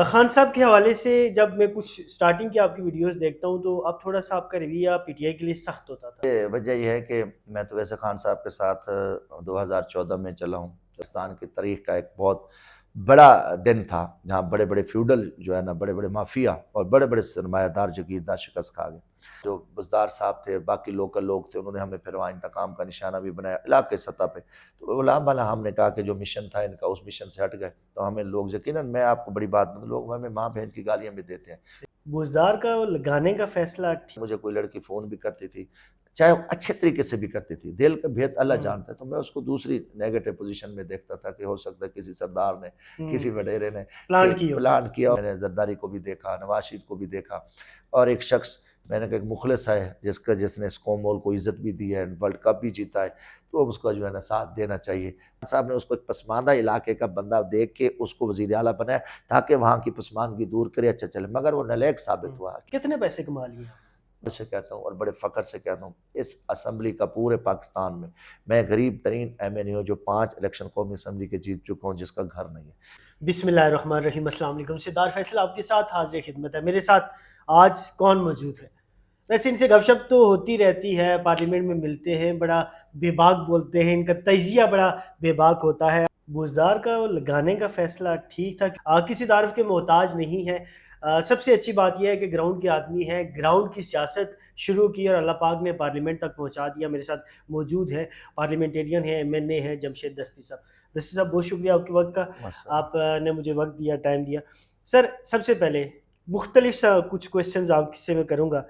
خان صاحب کے حوالے سے جب میں کچھ سٹارٹنگ کی آپ کی ویڈیوز دیکھتا ہوں تو اب تھوڑا سا آپ کا رویہ پی ٹی آئی کے لیے سخت ہوتا تھا۔ وجہ یہ ہے کہ میں تو ویسے خان صاحب کے ساتھ 2014 میں چلا ہوں۔ پاکستان کی تاریخ کا ایک بہت بڑا دن تھا جہاں بڑے بڑے فیوڈل جو ہے نا، بڑے بڑے مافیا اور بڑے بڑے سرمایہ دار جگیردار شکست کھا گئے۔ جو بزدار صاحب تھے، باقی لوکل لوگ تھے، انہوں نے ہمیں پھر وہاں انتقام کا نشانہ بھی بنایا علاقے سطح پہ۔ تو غلام والا ہم نے کہا کہ جو مشن تھا ان کا، اس مشن سے ہٹ گئے تو ہمیں لوگ یقیناً، میں آپ کو بڑی بات بتاؤں، لوگ ہمیں ماں بہن کی گالیاں بھی دیتے ہیں۔ بزدار کا لگانے کا فیصلہ مجھے کوئی لڑکی فون بھی کرتی تھی، چاہے وہ اچھے طریقے سے بھی کرتی تھی، دل کا بھید اللہ جانتا ہے، تو میں اس کو دوسری نیگیٹو پوزیشن میں دیکھتا تھا کہ ہو سکتا ہے کسی سردار نے، کسی وڈیرے نے پلان کیا۔ میں نے زرداری کو بھی دیکھا، نواز شریف کو بھی دیکھا، اور ایک شخص میں نے کہا ایک مخلص ہے جس نے اس قوم کو عزت بھی دی ہے، ورلڈ کپ بھی جیتا ہے، تو اب اس کا جو ہے نا ساتھ دینا چاہیے۔ صاحب نے اس کو ایک پسماندہ علاقے کا بندہ دیکھ کے اس کو وزیر اعلیٰ بنایا تاکہ وہاں کی پسماندگی دور کرے، اچھا چلے، مگر وہ نالیگ ثابت ہوا۔ کتنے پیسے کما لیے؟ سے کہتا ہوں اور بڑے فخر سے کہتا ہوں، اس اسمبلی کا پورے پاکستان میں غریب ترین ایم این اے ہوں جو 5 الیکشن قومی اسمبلی کے جیت چکا ہوں، جس کا گھر نہیں ہے۔ بسم اللہ الرحمن الرحیم۔ السلام علیکم، سردار فیصل آپ کے ساتھ حاضر خدمت ہے۔ میرے ساتھ آج کون موجود ہے؟ ویسے ان سے گپ شپ تو ہوتی رہتی ہے، پارلیمنٹ میں ملتے ہیں، بڑا بے باک بولتے ہیں، ان کا تجزیہ بڑا بے باک ہوتا ہے۔ بزدار کا لگانے کا فیصلہ ٹھیک تھا، کسی تعارف کے محتاج نہیں ہے۔ سب سے اچھی بات یہ ہے کہ گراؤنڈ کے آدمی ہے، گراؤنڈ کی سیاست شروع کی اور اللہ پاک نے پارلیمنٹ تک پہنچا دیا۔ میرے ساتھ موجود ہے پارلیمنٹیرین ہیں، ایم این اے ہیں، جمشید دستی صاحب۔ دستی صاحب بہت شکریہ آپ کے وقت کا، آپ نے مجھے وقت دیا، ٹائم دیا۔ سر سب سے پہلے مختلف کچھ کویسچنز آپ سے میں کروں گا۔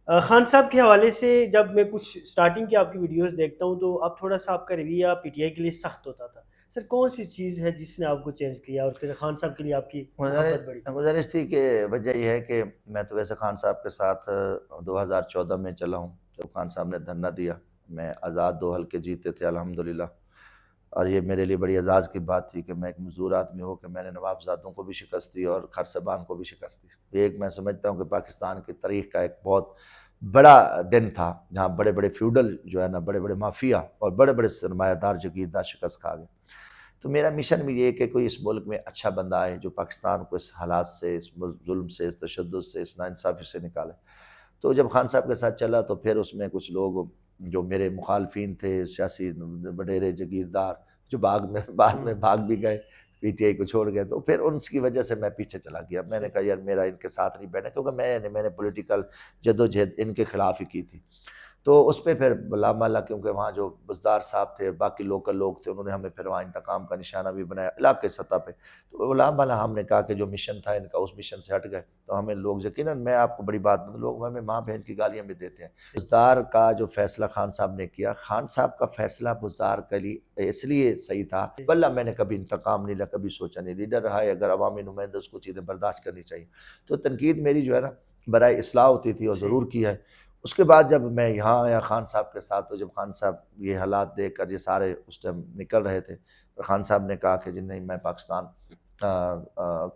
خان صاحب کے حوالے سے جب میں کچھ سٹارٹنگ کی آپ کی ویڈیوز دیکھتا ہوں تو اب تھوڑا سا آپ کا رویہ پی ٹی آئی کے لیے سخت ہوتا تھا۔ سر کون سی چیز ہے جس نے آپ کو چینج کیا اور پھر خان صاحب کے لیے آپ کی محبت بڑھی؟ گزارش تھی کہ وجہ یہ ہے کہ میں تو ویسے خان صاحب کے ساتھ 2014 میں چلا ہوں، جب خان صاحب نے دھرنا دیا، میں آزاد 2 حلقے جیتے تھے الحمدللہ، اور یہ میرے لیے بڑی اعزاز کی بات تھی کہ میں ایک مزدور آدمی ہوں کہ میں نے نواب زادوں کو بھی شکست دی اور خرسبان کو بھی شکست دی۔ یہ ایک میں سمجھتا ہوں کہ پاکستان کی تاریخ کا ایک بہت بڑا دن تھا جہاں بڑے بڑے فیوڈل جو ہے نا، بڑے بڑے مافیا اور بڑے بڑے سرمایہ دار جگیردار شکست کھا گئے۔ تو میرا مشن بھی یہ کہ کوئی اس ملک میں اچھا بندہ آئے جو پاکستان کو اس حالات سے، اس ظلم سے، اس تشدد سے، اس ناانصافی سے نکالے۔ تو جب خان صاحب کے ساتھ چلا تو پھر اس میں کچھ لوگ جو میرے مخالفین تھے، سیاسی وڈیرے جگیردار، جو بعد میں بھاگ بھی گئے، پی ٹی آئی کو چھوڑ گئے، تو پھر ان کی وجہ سے میں پیچھے چلا گیا۔ میں نے کہا یار میرا ان کے ساتھ نہیں بیٹھنا، کیونکہ میں نے پولیٹیکل جدوجہد ان کے خلاف ہی کی تھی۔ تو اس پہ پھر بلامالہ، کیونکہ وہاں جو بزدار صاحب تھے، باقی لوکل لوگ تھے، انہوں نے ہمیں پھر وہاں انتقام کا نشانہ بھی بنایا علاقے سطح پہ۔ تو بلامالہ ہم نے کہا کہ جو مشن تھا ان کا، اس مشن سے ہٹ گئے تو ہمیں لوگ یقیناً، میں آپ کو بڑی بات بتاؤں، لوگ ہمیں ماں بہن کی گالیاں بھی دیتے ہیں۔ بزدار کا جو فیصلہ خان صاحب نے کیا، خان صاحب کا فیصلہ بزدار کے لیے اس لیے صحیح تھا، واللہ میں نے کبھی انتقام نہیں لیا، کبھی سوچا نہیں۔ لیڈر رہا ہے، اگر عوامی نمائندہ، اس کو چیزیں برداشت کرنی چاہیے۔ تو تنقید میری جو ہے نا برائے اصلاح ہوتی تھی اور ضرور کی ہے۔ اس کے بعد جب میں یہاں آیا خان صاحب کے ساتھ، تو جب خان صاحب یہ حالات دیکھ کر، یہ سارے اس ٹائم نکل رہے تھے، خان صاحب نے کہا کہ جی نہیں، میں پاکستان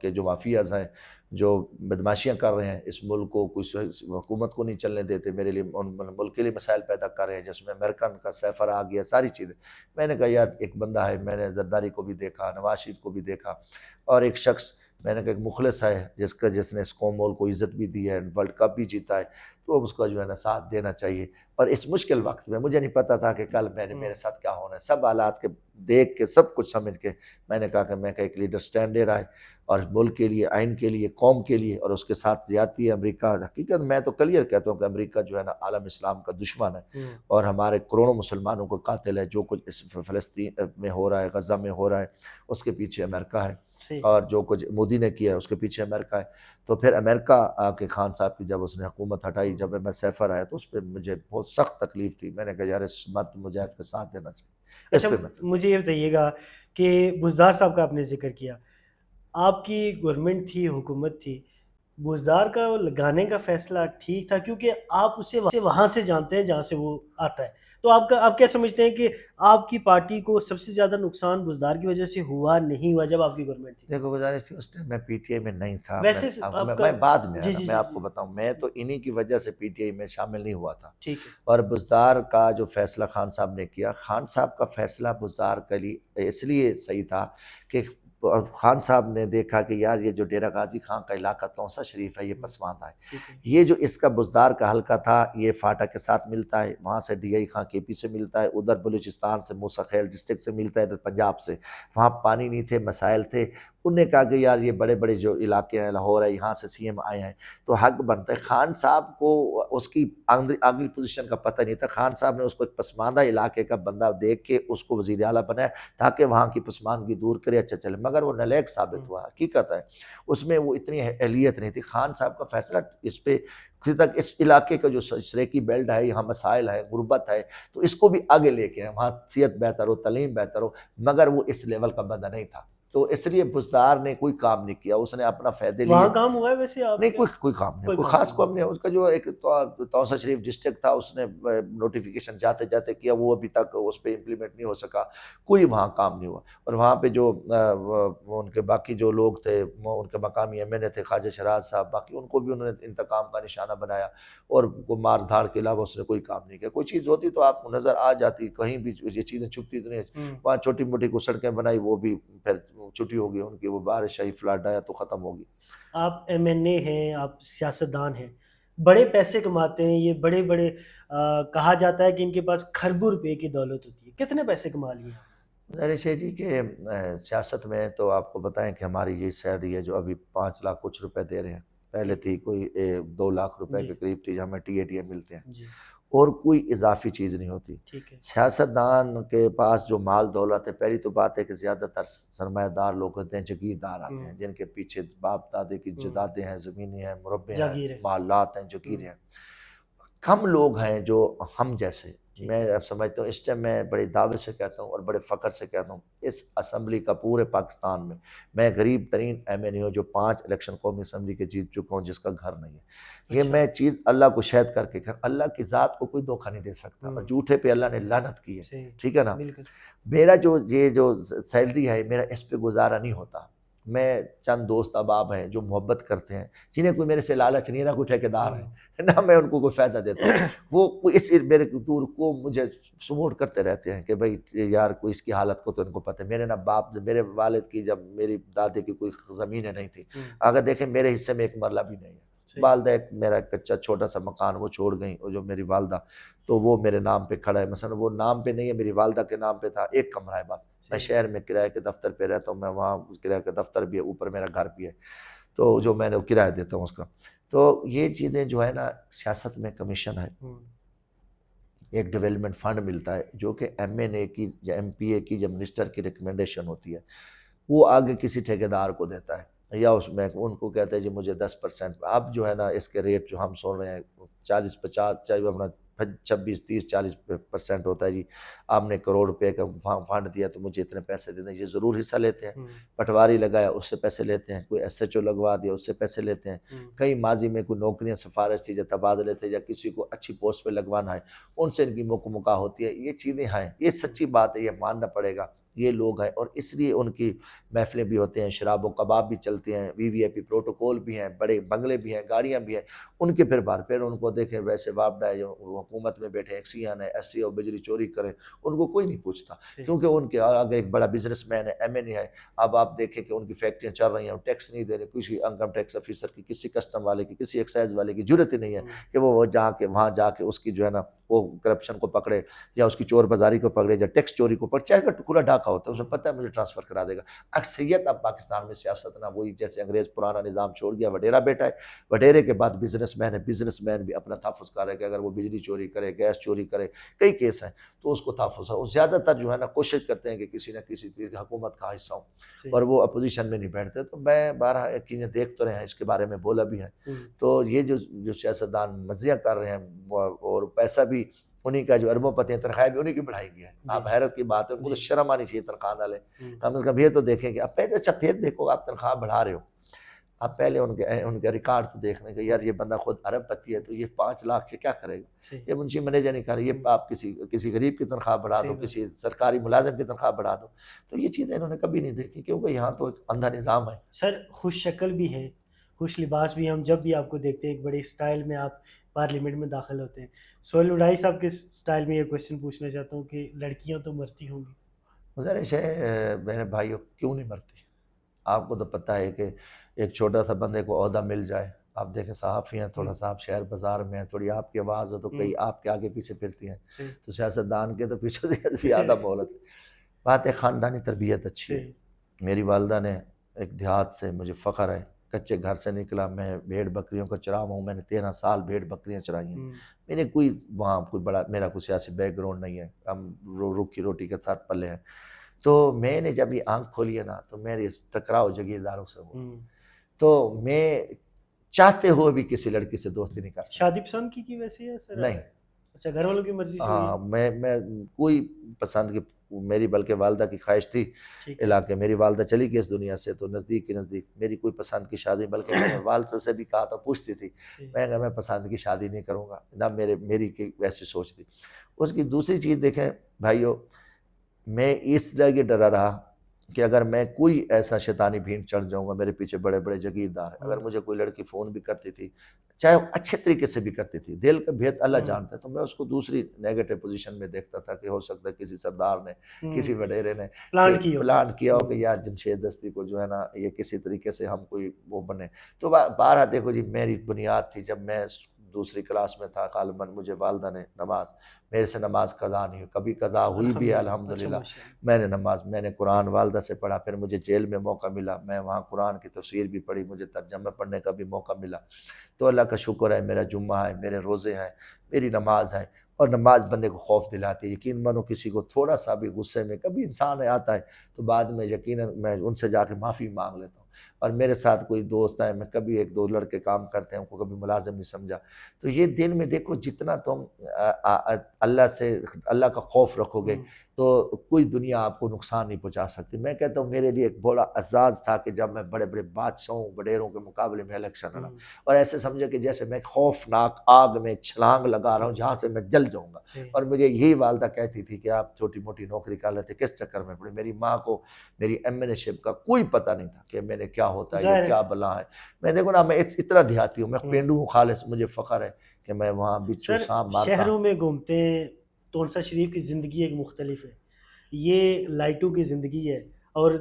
کے جو مافیاز ہیں، جو بدماشیاں کر رہے ہیں، اس ملک کو، کچھ حکومت کو نہیں چلنے دیتے، میرے لیے ملک کے لیے مسائل پیدا کر رہے ہیں، جس میں امریکن کا سیفر آ گیا، ساری چیزیں۔ میں نے کہا یار ایک بندہ ہے، میں نے زرداری کو بھی دیکھا، نواز شریف کو بھی دیکھا، اور ایک شخص میں نے کہا ایک مخلص ہے جس نے اس قوم کو عزت بھی دی ہے، ورلڈ کپ بھی جیتا ہے، تو اب اس کا جو ہے نا ساتھ دینا چاہیے۔ اور اس مشکل وقت میں مجھے نہیں پتا تھا کہ کل میرے ساتھ کیا ہونا ہے، سب حالات کے دیکھ کے، سب کچھ سمجھ کے میں نے کہا کہ میں ایک لیڈر سٹینڈ لے رہا ہے، اور ملک کے لیے، آئین کے لیے، قوم کے لیے، اور اس کے ساتھ زیادتی ہے امریکہ۔ حقیقت میں تو کلیئر کہتا ہوں کہ امریکہ جو ہے نا عالم اسلام کا دشمن ہے، اور ہمارے کروڑوں مسلمانوں کو قاتل ہے۔ جو کچھ اس فلسطین میں ہو رہا ہے، غزہ میں ہو رہا ہے، اس کے پیچھے امریکہ ہے، اور جو کچھ مودی نے کیا ہے اس کے پیچھے امریکہ ہے۔ تو پھر امریکہ کے خان صاحب کی جب اس نے حکومت ہٹائی، جب میں سیفر آیا، تو اس پہ مجھے بہت سخت تکلیف تھی۔ میں نے کہا یار اس مرد مجاہد کا ساتھ دینا چاہیے۔ اچھا مجھے یہ بتائیے گا کہ بزدار صاحب کا آپ نے ذکر کیا، آپ کی گورنمنٹ تھی، حکومت تھی، بزدار کا لگانے کا فیصلہ ٹھیک تھا؟ کیونکہ آپ اسے وہاں سے جانتے ہیں جہاں سے وہ آتا ہے، تو آپ کیا سمجھتے ہیں کہ آپ کی پارٹی کو سب سے زیادہ نقصان بزدار کی وجہ سے ہوا نہیں ہوا جب آپ کی گورنمنٹ تھی؟ دیکھو گزارش تھی، اس ٹائم میں پی ٹی آئی میں نہیں تھا، ویسے میں بعد میں آیا نا، میں آپ کو بتاؤں، میں تو انہی کی وجہ سے پی ٹی آئی میں شامل نہیں ہوا تھا۔ ٹھیک ہے۔ اور بزدار کا جو فیصلہ خان صاحب نے کیا، خان صاحب کا فیصلہ بزدار کے لیے اس لیے صحیح تھا کہ خان صاحب نے دیکھا کہ یار یہ جو ڈیرہ غازی خان کا علاقہ توسا شریف ہے یہ پسماندہ ہے، ٹھیک ہے یہ جو اس کا بزدار کا حلقہ تھا یہ فاٹا کے ساتھ ملتا ہے، وہاں سے ڈی آئی خان کے پی سے ملتا ہے، ادھر بلوچستان سے موسیٰ خیل ڈسٹرکٹ سے ملتا ہے، ادھر پنجاب سے، وہاں پانی نہیں تھے، مسائل تھے، انہوں نے کہا کہ یار یہ بڑے بڑے جو علاقے ہیں لاہور ہے یہاں سے سی ایم آئے ہیں تو حق بنتا ہے۔ خان صاحب کو اس کی اگلی پوزیشن کا پتہ نہیں تھا، خان صاحب نے اس کو ایک پسماندہ علاقے کا بندہ دیکھ کے اس کو وزیر اعلیٰ بنایا تاکہ وہاں کی پسماندگی دور کرے، اچھا چلے، مگر وہ نالیک ثابت ہوا، حقیقت ہے اس میں وہ اتنی اہلیت نہیں تھی۔ خان صاحب کا فیصلہ اس پہ تک اس علاقے کا جو سریکی بیلٹ ہے یہاں مسائل ہے، غربت ہے، تو اس کو بھی آگے لے کے وہاں صحت بہتر ہو، تعلیم بہتر ہو، مگر وہ اس لیول کا بندہ نہیں تھا، تو اس لیے بزدار نے کوئی کام نہیں کیا، اس نے اپنا فائدے لیے۔ وہاں کام ہوا ہے ویسے آپ نہیں کے؟ کوئی کام نہیں، کوئی کوئی کام خاص نہیں کام نہیں، اس کا جو ایک توسا شریف ڈسٹرکٹ تھا اس نے نوٹیفیکیشن جاتے جاتے کیا، وہ ابھی تک اس پہ امپلیمنٹ نہیں ہو سکا، کوئی وہاں کام نہیں ہوا۔ اور وہاں پہ جو ان کے باقی جو لوگ تھے ان کے مقامی ایم این اے تھے خواجہ شیراز صاحب، باقی ان کو بھی انہوں نے انتقام کا نشانہ بنایا، اور کوئی مار دھاڑ کے علاوہ اس نے کوئی کام نہیں کیا۔ کوئی چیز ہوتی تو آپ کو نظر آ جاتی، کہیں بھی یہ چیزیں چھپتی تو نہیں، وہاں چھوٹی موٹی کو سڑکیں بنائی وہ بھی پھر چھٹی ہو گئی ان کی، وہ بارش آئی فلڈ آیا تو ختم ہوگی۔ آپ ایم این اے ہیں، آپ سیاستدان ہیں، بڑے پیسے کماتے ہیں، یہ بڑے بڑے کہا جاتا ہے کہ ان کے پاس کھربوں روپے کی دولت ہوتی ہے، کتنے پیسے کما لیے آپ؟ ظاہر شیخ جی کہ سیاست میں تو آپ کو بتائیں کہ ہماری یہ سیلری ہے جو ابھی 5 لاکھ کچھ روپے دے رہے ہیں، پہلے تھی کوئی 2 لاکھ روپے جی کے قریب تھی، ہمیں ٹی اے ٹی اے ملتے ہیں، جی اور کوئی اضافی چیز نہیں ہوتی۔ ٹھیک ہے سیاستدان کے پاس جو مال دولت ہے، پہلی تو بات ہے کہ زیادہ تر سرمایہ دار لوگ ہوتے ہیں، جگیردار آتے ہیں جن کے پیچھے باپ دادے کی جدادیں ہیں، زمینیں ہیں، مربع ہیں، جاگیر ہے محلات ہیں، جگیریں ہیں۔ کم لوگ ہیں جو ہم جیسے، ٹھیک میں ہے اب سمجھتا ہوں اس ٹائم میں بڑے دعوے سے کہتا ہوں اور بڑے فخر سے کہتا ہوں، اس اسمبلی کا پورے پاکستان میں غریب ترین ایم این اے ہوں جو 5 الیکشن قومی اسمبلی کے جیت چکا ہوں، جس کا گھر نہیں ہے۔ یہ اچھا میں چیز اللہ کو شہد کر کے اللہ کی ذات کو کوئی دھوکہ نہیں دے سکتا، اور جھوٹے پہ اللہ نے لعنت کی ہے، صحیح ٹھیک ہے نا۔ بالکل میرا یہ جو سیلری ہے میرا اس پہ گزارا نہیں ہوتا، میں چند دوست احباب ہیں جو محبت کرتے ہیں، جنہیں کوئی میرے سے لالچ نہیں ہے، نہ کوئی ٹھیکیدار ہے، نہ میں ان کو کوئی فائدہ دیتا ہوں، وہ اس میرے دور کو مجھے سپورٹ کرتے رہتے ہیں کہ بھائی یار کوئی اس کی حالت کو تو ان کو پتہ ہے۔ میرے نہ باپ میرے والد کی، جب میری دادے کی کوئی زمینیں نہیں تھی، اگر دیکھیں میرے حصے میں ایک مرلہ بھی نہیں ہے، والدہ ایک میرا کچا چھوٹا سا مکان وہ چھوڑ گئیں، اور جو میری والدہ تو وہ میرے نام پہ کھڑا ہے، مثلا وہ نام پہ نہیں ہے، میری والدہ کے نام پہ تھا، ایک کمرہ ہے بس، میں شہر میں کرایہ کے دفتر پہ رہتا ہوں، میں وہاں کرایہ کا دفتر بھی ہے، اوپر میرا گھر بھی ہے، تو جو میں نے کرایہ دیتا ہوں اس کا۔ تو یہ چیزیں جو ہے نا، سیاست میں کمیشن ہے، ایک ڈیولپمنٹ فنڈ ملتا ہے جو کہ ایم این اے کی یا ایم پی اے کی جب منسٹر کی ریکمنڈیشن ہوتی ہے وہ آگے کسی ٹھیکیدار کو دیتا ہے، یا اس میں ان کو کہتے ہیں جی مجھے 10%، اب جو ہے نا اس کے ریٹ جو ہم سن رہے ہیں 40-50 چاہے اپنا 26-30-40% ہوتا ہے، جی آپ نے کروڑ روپے کا فنڈ دیا تو مجھے اتنے پیسے دینے، یہ ضرور حصہ لیتے ہیں۔ پٹواری لگایا اس سے پیسے لیتے ہیں، کوئی ایس ایچ او لگوا دیا اس سے پیسے لیتے ہیں، کئی ماضی میں کوئی نوکریاں سفارش تھی یا تبادلے تھے یا کسی کو اچھی پوسٹ پہ لگوانا ہے ان سے ان کی مکا ہوتی ہے، یہ چیزیں ہیں، یہ سچی بات ہے، یہ ماننا پڑے گا، یہ لوگ ہیں، اور اس لیے ان کی محفلیں بھی ہوتے ہیں، شراب و کباب بھی چلتے ہیں، وی وی آئی پی پروٹوکول بھی ہیں، بڑے بنگلے بھی ہیں، گاڑیاں بھی ہیں، ان کے پھر ان کو دیکھیں ویسے وابڈا ہے جو حکومت میں بیٹھے ایکسیان ہے، ایس سی او بجلی چوری کریں، ان کو کوئی نہیں پوچھتا، کیونکہ ان کے اگر ایک بڑا بزنس مین ہے، ایم این اے ہے، اب آپ دیکھیں کہ ان کی فیکٹریاں چل رہی ہیں، ٹیکس نہیں دے رہے، کسی انکم ٹیکس آفیسر کی، کسی کسٹم والے کی، کسی ایکسائز والے کی ضرورت ہی نہیں ہے کہ وہ وہاں جا کے اس کی جو ہے نا وہ کرپشن کو پکڑے یا اس کی چور بازاری کو پکڑے یا ٹیکس چوری کو پکڑے، چاہے اگر کھلا ڈھاکہ ہوتا ہے اسے پتہ ہے مجھے ٹرانسفر کرا دے گا۔ اکثریت اب پاکستان میں سیاست نہ وہی جیسے انگریز پرانا نظام چھوڑ گیا، وڈیرا بیٹا ہے، وڈیرے کے بعد بزنس مین ہے، بزنس مین بھی اپنا تحفظ کر رہا ہے کہ اگر وہ بجلی چوری کرے، گیس چوری کرے، کئی کیس ہیں تو اس کو تحفظ ہے، اور زیادہ تر جو ہے نا کوشش کرتے ہیں کہ کسی نہ کسی چیز حکومت کا حصہ ہوں، اور وہ اپوزیشن میں نہیں بیٹھتے۔ تو میں بارہ چیزیں دیکھ تو رہے ہیں، اس کے بارے میں بولا بھی ہے، تو یہ جو سیاستدان مزیاں کر رہے ہیں اور پیسہ بھی انہی کا جو اربوں پتی ہیں، تنخواہ بھی انہی کی بڑھائی گیا ہے، آپ حیرت کی بات ہے، ان کو تو شرم آنی چاہیے تنخواہ نہ لیں، کم از کم یہ تو دیکھیں کہ اب پہلے اچھا پھر دیکھو آپ تنخواہ بڑھا رہے ہو، آپ پہلے ان کے ریکارڈ تو دیکھنے کہ یار یہ بندہ خود ارب پتی ہے تو یہ 5 لاکھ سے کیا کرے گا، یہ منشی منیجر نہیں کر رہا، یہ آپ کسی غریب کی تنخواہ بڑھا دو، کسی سرکاری ملازم کی تنخواہ بڑھا دو، تو یہ چیزیں انہوں نے کبھی نہیں دیکھی، کیونکہ یہاں تو ایک اندھا نظام ہے۔ سر خوش شکل بھی ہیں، خوش لباس بھی ہیں، ہم جب بھی آپ کو دیکھتے ہیں ایک بڑے سٹائل میں آپ پارلیمنٹ میں داخل ہوتے ہیں۔ سہیل وڈائی صاحب کے سٹائل میں یہ کویسچن پوچھنا چاہتا ہوں کہ لڑکیاں تو مرتی ہوں گی، گزارش ہے میرے بھائیوں، کیوں نہیں مرتی؟ آپ کو تو پتہ ہے کہ ایک چھوٹا سا بندے کو عہدہ مل جائے، آپ دیکھیں صحافی ہیں، تھوڑا سا آپ شہر بازار میں ہیں، تھوڑی آپ کی آواز ہو تو کئی آپ کے آگے پیچھے پھرتی ہیں، صحیح تو سیاستدان کے تو پیچھے زیادہ مہلت۔ بات ہے خاندانی تربیت اچھی ہے۔ صحیح میری والدہ نے ایک دیہات سے، مجھے فخر ہے، کچے گھر سے نکلا، میں بھیڑ بکریوں کا چراوا ہوں، میں نے 13 سال بھیڑ بکریاں چرائی ہیں۔ میں نے کوئی وہاں کوئی بڑا، میرا کوئی سیاسی بیک گراؤنڈ نہیں ہے، ہم روکھی روٹی کے ساتھ پلے ہیں۔ تو میں نے جب یہ آنکھ کھولی ہے نا تو میری ٹکراؤ جگیرداروں سے ہوا، تو میں چاہتے ہوئے بھی کسی لڑکی سے دوستی نہیں کر سکتا۔ شادی پسند کی ویسے ہے سر؟ نہیں، اچھا گھر والوں کی مرضی سے ہوئی ہاں، ہے؟ میں کوئی پسند کی، میری بلکہ والدہ کی خواہش تھی ٹھیک ہے علاقے، میری والدہ چلی گئی اس دنیا سے تو نزدیک کی نزدیک، میری کوئی پسند کی شادی، بلکہ میں نے والدہ سے بھی کہا تھا، پوچھتی تھی، میں کہا میں پسند کی شادی نہیں کروں گا، نہ میری کی ویسی سوچ تھی۔ اس کی دوسری چیز دیکھیں بھائیو، میں اس لیے ڈرا رہا کہ اگر میں کوئی ایسا شیطانی بھینٹ چڑھ جاؤں گا، میرے پیچھے بڑے بڑے جگیردار ہیں، اگر مجھے کوئی لڑکی فون بھی کرتی تھی، چاہے وہ اچھے طریقے سے بھی کرتی تھی، دل کا بھید اللہ جانتا ہے، تو میں اس کو دوسری نیگیٹو پوزیشن میں دیکھتا تھا کہ ہو سکتا ہے کسی سردار نے، کسی وڈیرے نے پلان کیا ہو کہ یار جمشید دستی کو جو ہے نا یہ کسی طریقے سے ہم کوئی وہ بنے۔ تو بارہ دیکھو جی، میری بنیاد تھی، جب میں دوسری کلاس میں تھا غالباً، مجھے والدہ نے نماز، میرے سے نماز قضا نہیں ہوئی، کبھی قضا ہوئی بھی ہے الحمدللہ، میں نے نماز، میں نے قرآن والدہ سے پڑھا، پھر مجھے جیل میں موقع ملا، میں وہاں قرآن کی تفسیر بھی پڑھی، مجھے ترجمہ پڑھنے کا بھی موقع ملا۔ تو اللہ کا شکر ہے، میرا جمعہ ہے، میرے روزے ہیں، میری نماز ہے، اور نماز بندے کو خوف دلاتی ہے۔ یقین مانو کسی کو تھوڑا سا بھی غصے میں کبھی انسان آتا ہے تو بعد میں یقیناً میں ان سے جا کے معافی مانگ لیتا ہوں۔ اور میرے ساتھ کوئی دوست ہے، میں کبھی ایک دو لڑکے کام کرتے ہیں، ان کو کبھی ملازم نہیں سمجھا۔ تو یہ دل میں دیکھو، جتنا تم اللہ سے، اللہ کا خوف رکھو گے تو کوئی دنیا آپ کو نقصان نہیں پہنچا سکتی۔ میں کہتا ہوں میرے لیے ایک بڑا اعزاز تھا کہ جب میں بڑے بڑے بادشاہوں وڈیروں کے مقابلے میں الیکشن لڑا، اور ایسے سمجھے کہ جیسے میں خوفناک آگ میں چھلانگ لگا رہا ہوں جہاں سے میں جل جاؤں گا۔ اور مجھے یہی والدہ کہتی تھی کہ آپ چھوٹی موٹی نوکری کر لیتے، کس چکر میں پڑے۔ میری ماں کو میری ایم این اے شپ کا کوئی پتہ نہیں تھا کہ میں نے کیا ہوتا ہے، یہ کیا بلا ہے۔ میں دیکھو نا، میں اتنا دیہاتی ہوں، میں پینڈو ہوں خالص، مجھے فخر ہے کہ میں وہاں بچھو سام مارتا۔ شہروں میں گھومتے ہیں، تونسا شریف کی زندگی ایک مختلف ہے، یہ لائٹوں کی زندگی ہے اور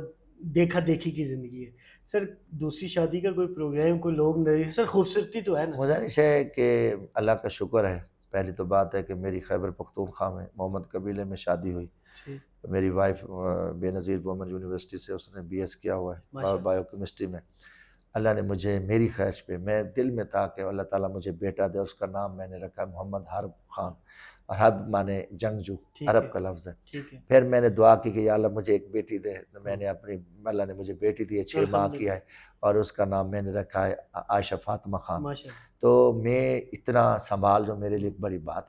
دیکھا دیکھی کی زندگی ہے۔ سر دوسری شادی کا کوئی پروگرام، کوئی لوگ نہیں سر، خوبصورتی تو ہے نا؟ گزارش ہے کہ اللہ کا شکر ہے، پہلی تو بات ہے کہ میری خیبر پختونخوا میں محمد قبیلے میں شادی ہوئی۔ میری وائف بے نظیر گورنمنٹ یونیورسٹی سے اس نے BS کیا ہوا ہے بایو کیمسٹری میں۔ اللہ نے مجھے میری خواہش پہ، میں دل میں تھا کہ اللہ تعالیٰ مجھے بیٹا دے، اس کا نام میں نے رکھا محمد حرب خان، اور حرب مانے جنگجو، عرب کا لفظ ہے۔ پھر میں نے دعا کی کہ یا اللہ مجھے ایک بیٹی دے، تو میں نے اپنی، اللہ نے مجھے بیٹی دی ہے، 6 ماہ کی ہے، اور اس کا نام میں نے رکھا ہے عائشہ فاطمہ خان۔ تو میں اتنا سنبھال رہا ہوں، میرے لیے ایک بڑی بات ہے۔